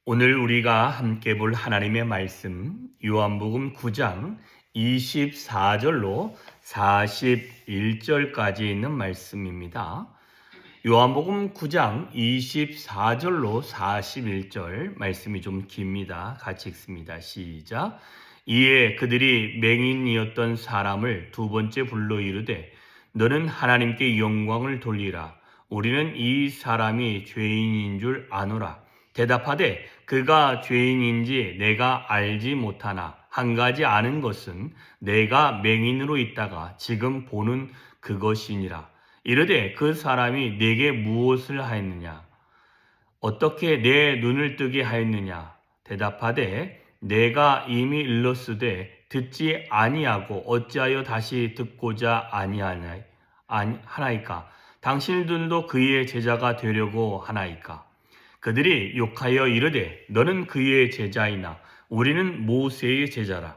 오늘 우리가 함께 볼 하나님의 말씀 요한복음 9장 24절로 41절까지 있는 말씀입니다. 요한복음 9장 24절로 41절 말씀이 좀 깁니다. 같이 읽습니다. 시작. 이에 그들이 맹인이었던 사람을 두 번째 불러 이르되 너는 하나님께 영광을 돌리라. 우리는 이 사람이 죄인인 줄 아노라. 대답하되 그가 죄인인지 내가 알지 못하나 한 가지 아는 것은 내가 맹인으로 있다가 지금 보는 그것이니라. 이르되 그 사람이 내게 무엇을 하였느냐? 어떻게 내 눈을 뜨게 하였느냐? 대답하되 내가 이미 일렀으되 듣지 아니하고 어찌하여 다시 듣고자 하나이까? 당신들도 그의 제자가 되려고 하나이까? 그들이 욕하여 이르되 너는 그의 제자이나 우리는 모세의 제자라.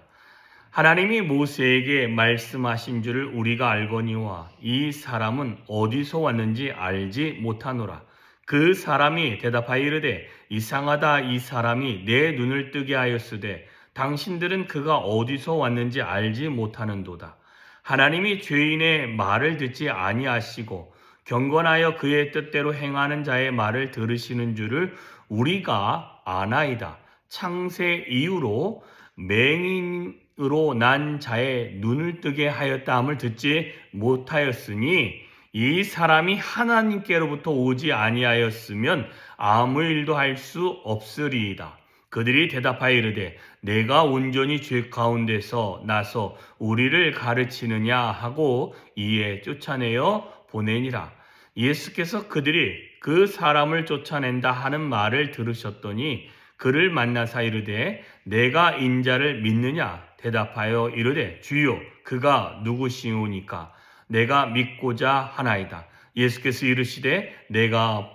하나님이 모세에게 말씀하신 줄을 우리가 알거니와 이 사람은 어디서 왔는지 알지 못하노라. 그 사람이 대답하여 이르되 이상하다. 이 사람이 내 눈을 뜨게 하였으되 당신들은 그가 어디서 왔는지 알지 못하는도다. 하나님이 죄인의 말을 듣지 아니하시고 경건하여 그의 뜻대로 행하는 자의 말을 들으시는 줄을 우리가 아나이다. 창세 이후로 맹인으로 난 자의 눈을 뜨게 하였다함을 듣지 못하였으니 이 사람이 하나님께로부터 오지 아니하였으면 아무 일도 할 수 없으리이다. 그들이 대답하여 이르되 내가 온전히 죄 가운데서 나서 우리를 가르치느냐 하고 이에 쫓아내어 보내니라. 예수께서 그들이 그 사람을 쫓아낸다 하는 말을 들으셨더니 그를 만나사 이르되 내가 인자를 믿느냐? 대답하여 이르되 주여 그가 누구시오니까 내가 믿고자 하나이다. 예수께서 이르시되 내가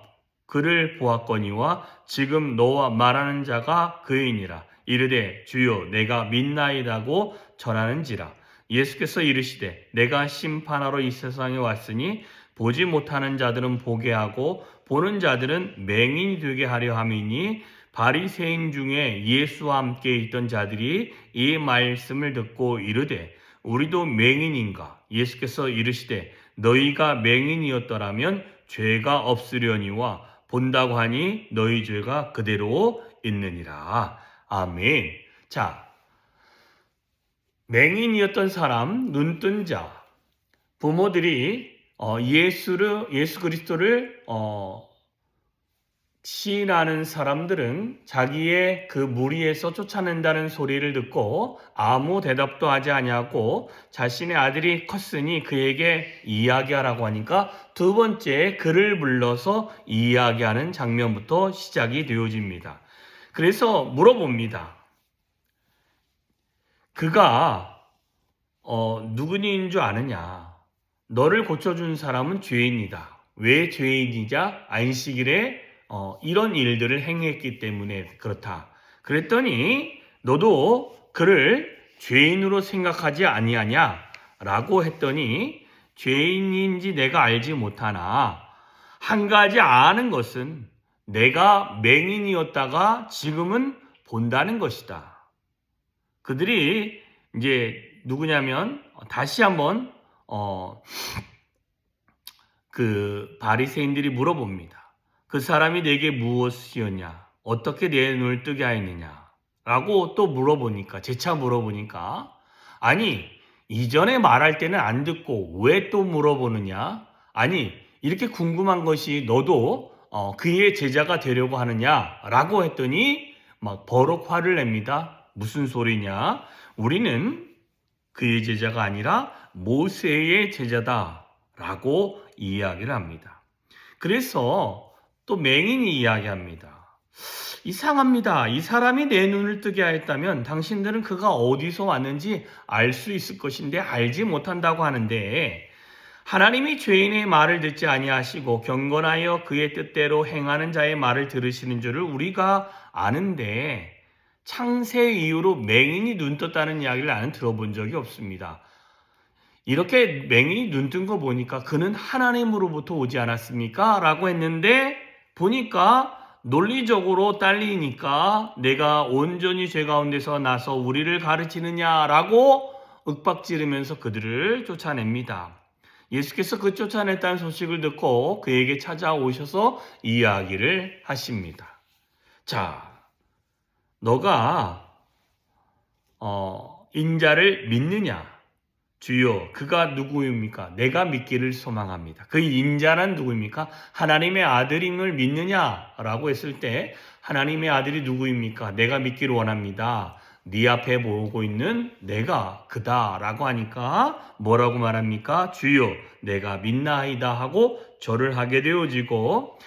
그를 보았거니와 지금 너와 말하는 자가 그이니라. 이르되 주여 내가 믿나이다고 전하는지라. 예수께서 이르시되 내가 심판하러 이 세상에 왔으니 보지 못하는 자들은 보게 하고 보는 자들은 맹인이 되게 하려 함이니 바리새인 중에 예수와 함께 있던 자들이 이 말씀을 듣고 이르되 우리도 맹인인가? 예수께서 이르시되 너희가 맹인이었더라면 죄가 없으려니와 본다고 하니 너희 죄가 그대로 있느니라. 아멘. 자, 맹인이었던 사람, 눈뜬 자, 부모들이 예수 그리스도를 시인하는 사람들은 자기의 그 무리에서 쫓아낸다는 소리를 듣고 아무 대답도 하지 아니하고 자신의 아들이 컸으니 그에게 이야기하라고 하니까 두 번째 그를 불러서 이야기하는 장면부터 시작이 되어집니다. 그래서 물어봅니다. 그가 누구인 줄 아느냐? 너를 고쳐준 사람은 죄인이다. 왜 죄인이자? 안식일에 이런 일들을 행했기 때문에 그렇다. 그랬더니 너도 그를 죄인으로 생각하지 아니하냐? 라고 했더니 죄인인지 내가 알지 못하나 한 가지 아는 것은 내가 맹인이었다가 지금은 본다는 것이다. 그들이 이제 누구냐면 다시 한번 그 바리새인들이 물어봅니다. 그 사람이 내게 무엇이었냐? 어떻게 내 눈을 뜨게 하였느냐? 라고 또 물어보니까, 재차 물어보니까, 아니, 이전에 말할 때는 안 듣고 왜 또 물어보느냐? 아니, 이렇게 궁금한 것이 너도 그의 제자가 되려고 하느냐? 라고 했더니 막 버럭 화를 냅니다. 무슨 소리냐? 우리는 그의 제자가 아니라 모세의 제자다. 라고 이야기를 합니다. 그래서 또 맹인이 이야기합니다. 이상합니다. 이 사람이 내 눈을 뜨게 하였다면 당신들은 그가 어디서 왔는지 알 수 있을 것인데 알지 못한다고 하는데 하나님이 죄인의 말을 듣지 아니하시고 경건하여 그의 뜻대로 행하는 자의 말을 들으시는 줄을 우리가 아는데 창세 이후로 맹인이 눈 떴다는 이야기를 나는 들어본 적이 없습니다. 이렇게 맹인이 눈 뜬 거 보니까 그는 하나님으로부터 오지 않았습니까? 라고 했는데 보니까 논리적으로 딸리니까 내가 온전히 죄 가운데서 나서 우리를 가르치느냐라고 윽박지르면서 그들을 쫓아냅니다. 예수께서 그 쫓아냈다는 소식을 듣고 그에게 찾아오셔서 이야기를 하십니다. 자, 너가 인자를 믿느냐? 주여, 그가 누구입니까? 내가 믿기를 소망합니다. 그 인자는 누구입니까? 하나님의 아들임을 믿느냐라고 했을 때 하나님의 아들이 누구입니까? 내가 믿기를 원합니다. 네 앞에 보고 있는 내가 그다라고 하니까 뭐라고 말합니까? 주여, 내가 믿나이다 하고 절을 하게 되어지고,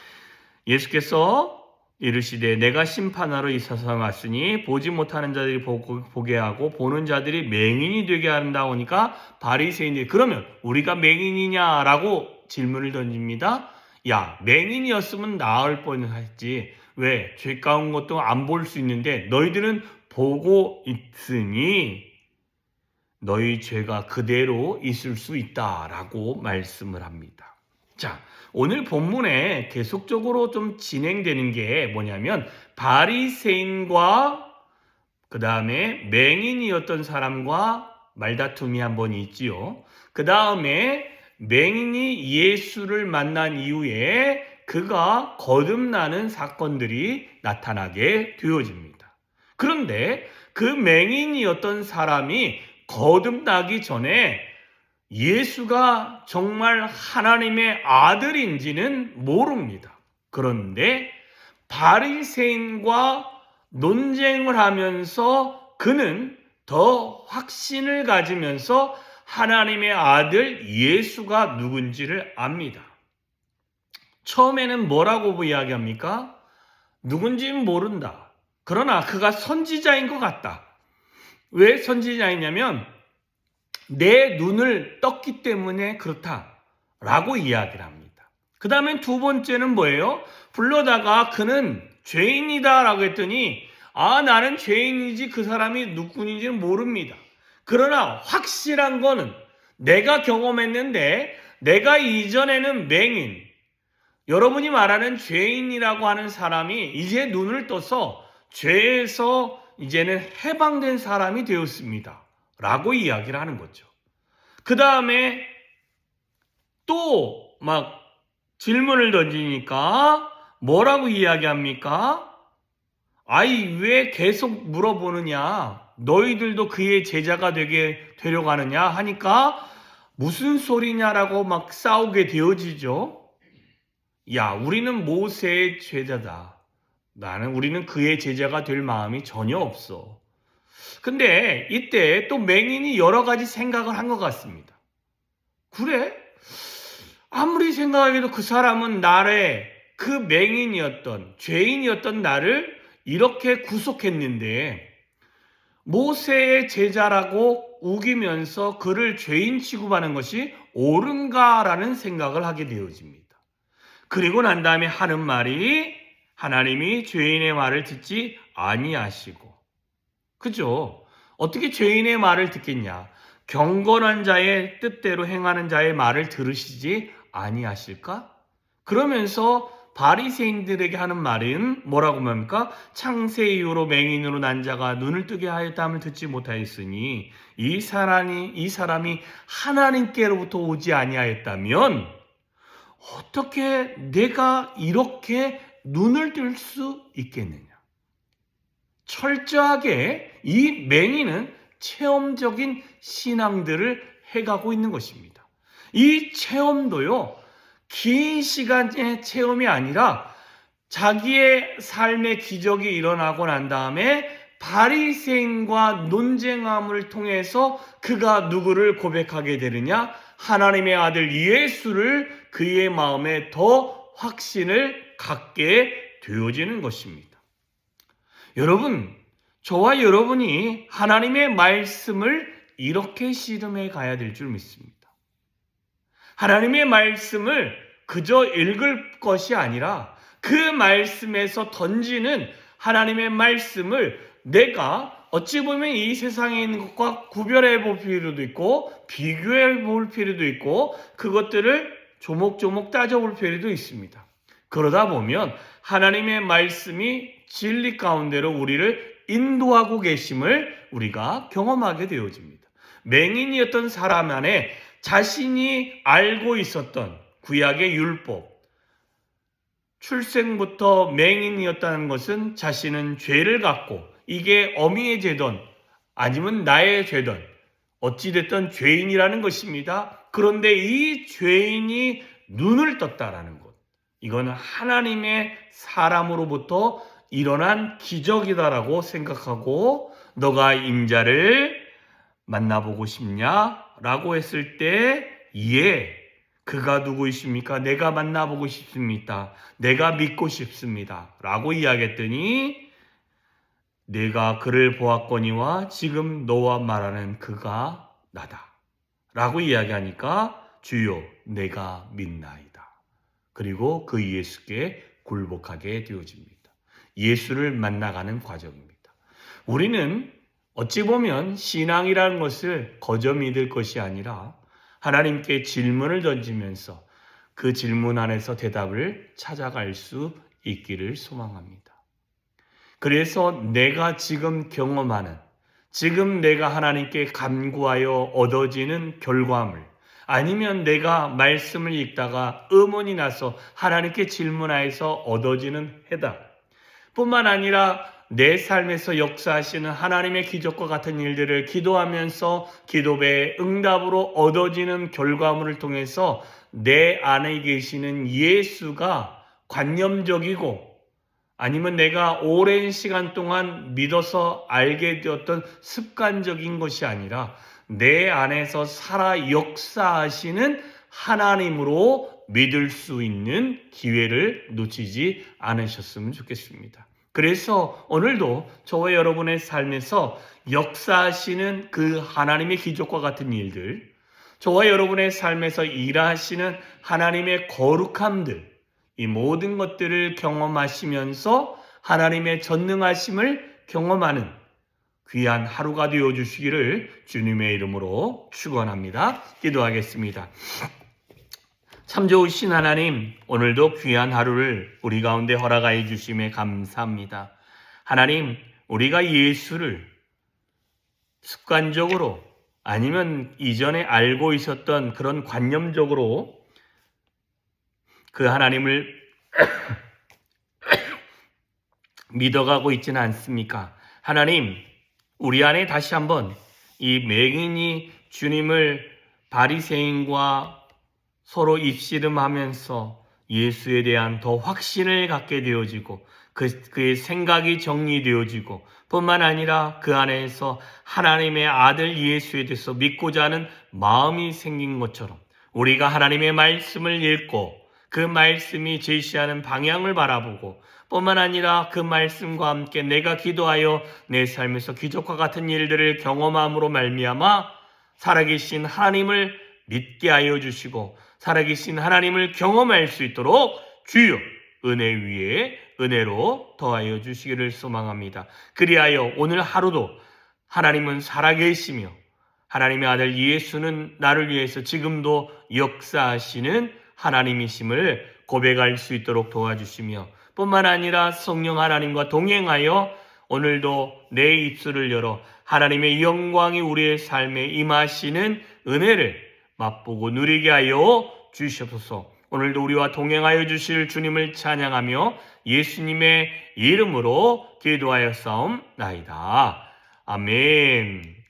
예수께서 이르시되 내가 심판하러 이 세상에 왔으니 보지 못하는 자들이 보게 하고 보는 자들이 맹인이 되게 한다 하니까 바리새인들이 그러면 우리가 맹인이냐라고 질문을 던집니다. 야, 맹인이었으면 나을 뻔했지. 왜? 죄 가운 것도 안 볼 수 있는데 너희들은 보고 있으니 너희 죄가 그대로 있을 수 있다라고 말씀을 합니다. 자, 오늘 본문에 계속적으로 좀 진행되는 게 뭐냐면 바리새인과 그 다음에 맹인이었던 사람과 말다툼이 한 번 있지요. 그 다음에 맹인이 예수를 만난 이후에 그가 거듭나는 사건들이 나타나게 되어집니다. 그런데 그 맹인이었던 사람이 거듭나기 전에 예수가 정말 하나님의 아들인지는 모릅니다. 그런데 바리새인과 논쟁을 하면서 그는 더 확신을 가지면서 하나님의 아들 예수가 누군지를 압니다. 처음에는 뭐라고 이야기합니까? 누군지는 모른다. 그러나 그가 선지자인 것 같다. 왜 선지자이냐면 내 눈을 떴기 때문에 그렇다라고 이야기를 합니다. 그 다음에 두 번째는 뭐예요? 불러다가 그는 죄인이다라고 했더니 나는 죄인이지 그 사람이 누군지는 모릅니다. 그러나 확실한 거는 내가 경험했는데 내가 이전에는 맹인, 여러분이 말하는 죄인이라고 하는 사람이 이제 눈을 떠서 죄에서 이제는 해방된 사람이 되었습니다. 라고 이야기를 하는 거죠. 그 다음에 또 막 질문을 던지니까 뭐라고 이야기합니까? 왜 계속 물어보느냐? 너희들도 그의 제자가 되려고 하느냐? 하니까 무슨 소리냐라고 막 싸우게 되어지죠. 야, 우리는 모세의 제자다. 우리는 그의 제자가 될 마음이 전혀 없어. 근데 이때 또 맹인이 여러 가지 생각을 한 것 같습니다. 그래? 아무리 생각해도 그 사람은 그 맹인이었던, 죄인이었던 나를 이렇게 구속했는데 모세의 제자라고 우기면서 그를 죄인 취급하는 것이 옳은가라는 생각을 하게 되어집니다. 그리고 난 다음에 하는 말이 하나님이 죄인의 말을 듣지 아니하시고, 그죠? 어떻게 죄인의 말을 듣겠냐? 경건한 자의 뜻대로 행하는 자의 말을 들으시지 아니하실까? 그러면서 바리새인들에게 하는 말은 뭐라고 합니까? 창세 이후로 맹인으로 난 자가 눈을 뜨게 하였다함을 듣지 못하였으니 이 사람이 하나님께로부터 오지 아니하였다면 어떻게 내가 이렇게 눈을 뜰 수 있겠느냐? 철저하게 이 맹인은 체험적인 신앙들을 해가고 있는 것입니다. 이 체험도요, 긴 시간의 체험이 아니라 자기의 삶의 기적이 일어나고 난 다음에 바리새인과 논쟁함을 통해서 그가 누구를 고백하게 되느냐? 하나님의 아들 예수를 그의 마음에 더 확신을 갖게 되어지는 것입니다. 여러분, 저와 여러분이 하나님의 말씀을 이렇게 씨름해 가야 될 줄 믿습니다. 하나님의 말씀을 그저 읽을 것이 아니라 그 말씀에서 던지는 하나님의 말씀을 내가 어찌 보면 이 세상에 있는 것과 구별해 볼 필요도 있고 비교해 볼 필요도 있고 그것들을 조목조목 따져볼 필요도 있습니다. 그러다 보면 하나님의 말씀이 진리 가운데로 우리를 인도하고 계심을 우리가 경험하게 되어집니다. 맹인이었던 사람 안에 자신이 알고 있었던 구약의 율법, 출생부터 맹인이었다는 것은 자신은 죄를 갖고 이게 어미의 죄든 아니면 나의 죄든 어찌됐든 죄인이라는 것입니다. 그런데 이 죄인이 눈을 떴다라는 것, 이건 하나님의 사람으로부터 일어난 기적이다라고 생각하고 너가 임자를 만나보고 싶냐? 라고 했을 때 예, 그가 누구이십니까? 내가 만나보고 싶습니다. 내가 믿고 싶습니다. 라고 이야기했더니 내가 그를 보았거니와 지금 너와 말하는 그가 나다. 라고 이야기하니까 주여 내가 믿나이다. 그리고 그 예수께 굴복하게 되어집니다. 예수를 만나가는 과정입니다. 우리는 어찌 보면 신앙이라는 것을 거저 믿을 것이 아니라 하나님께 질문을 던지면서 그 질문 안에서 대답을 찾아갈 수 있기를 소망합니다. 그래서 내가 지금 경험하는, 지금 내가 하나님께 간구하여 얻어지는 결과물, 아니면 내가 말씀을 읽다가 의문이 나서 하나님께 질문하여서 얻어지는 해답 뿐만 아니라 내 삶에서 역사하시는 하나님의 기적과 같은 일들을 기도하면서 기도배의 응답으로 얻어지는 결과물을 통해서 내 안에 계시는 예수가 관념적이고 아니면 내가 오랜 시간 동안 믿어서 알게 되었던 습관적인 것이 아니라 내 안에서 살아 역사하시는 하나님으로 믿을 수 있는 기회를 놓치지 않으셨으면 좋겠습니다. 그래서 오늘도 저와 여러분의 삶에서 역사하시는 그 하나님의 기적과 같은 일들, 저와 여러분의 삶에서 일하시는 하나님의 거룩함들, 이 모든 것들을 경험하시면서 하나님의 전능하심을 경험하는 귀한 하루가 되어주시기를 주님의 이름으로 축원합니다. 기도하겠습니다. 참 좋으신 하나님, 오늘도 귀한 하루를 우리 가운데 허락하여 주심에 감사합니다. 하나님, 우리가 예수를 습관적으로 아니면 이전에 알고 있었던 그런 관념적으로 그 하나님을 믿어가고 있지는 않습니까? 하나님, 우리 안에 다시 한번 이 맹인이 주님을 바리새인과 서로 입씨름하면서 예수에 대한 더 확신을 갖게 되어지고 그의 생각이 정리되어지고 뿐만 아니라 그 안에서 하나님의 아들 예수에 대해서 믿고자 하는 마음이 생긴 것처럼 우리가 하나님의 말씀을 읽고 그 말씀이 제시하는 방향을 바라보고 뿐만 아니라 그 말씀과 함께 내가 기도하여 내 삶에서 기적과 같은 일들을 경험함으로 말미암아 살아계신 하나님을 믿게 하여 주시고 살아계신 하나님을 경험할 수 있도록 주여 은혜 위에 은혜로 더하여 주시기를 소망합니다. 그리하여 오늘 하루도 하나님은 살아계시며 하나님의 아들 예수는 나를 위해서 지금도 역사하시는 하나님이심을 고백할 수 있도록 도와주시며 뿐만 아니라 성령 하나님과 동행하여 오늘도 내 입술을 열어 하나님의 영광이 우리의 삶에 임하시는 은혜를 맛보고 누리게 하여 주시옵소서. 오늘도 우리와 동행하여 주실 주님을 찬양하며 예수님의 이름으로 기도하여 싸움나이다. 아멘.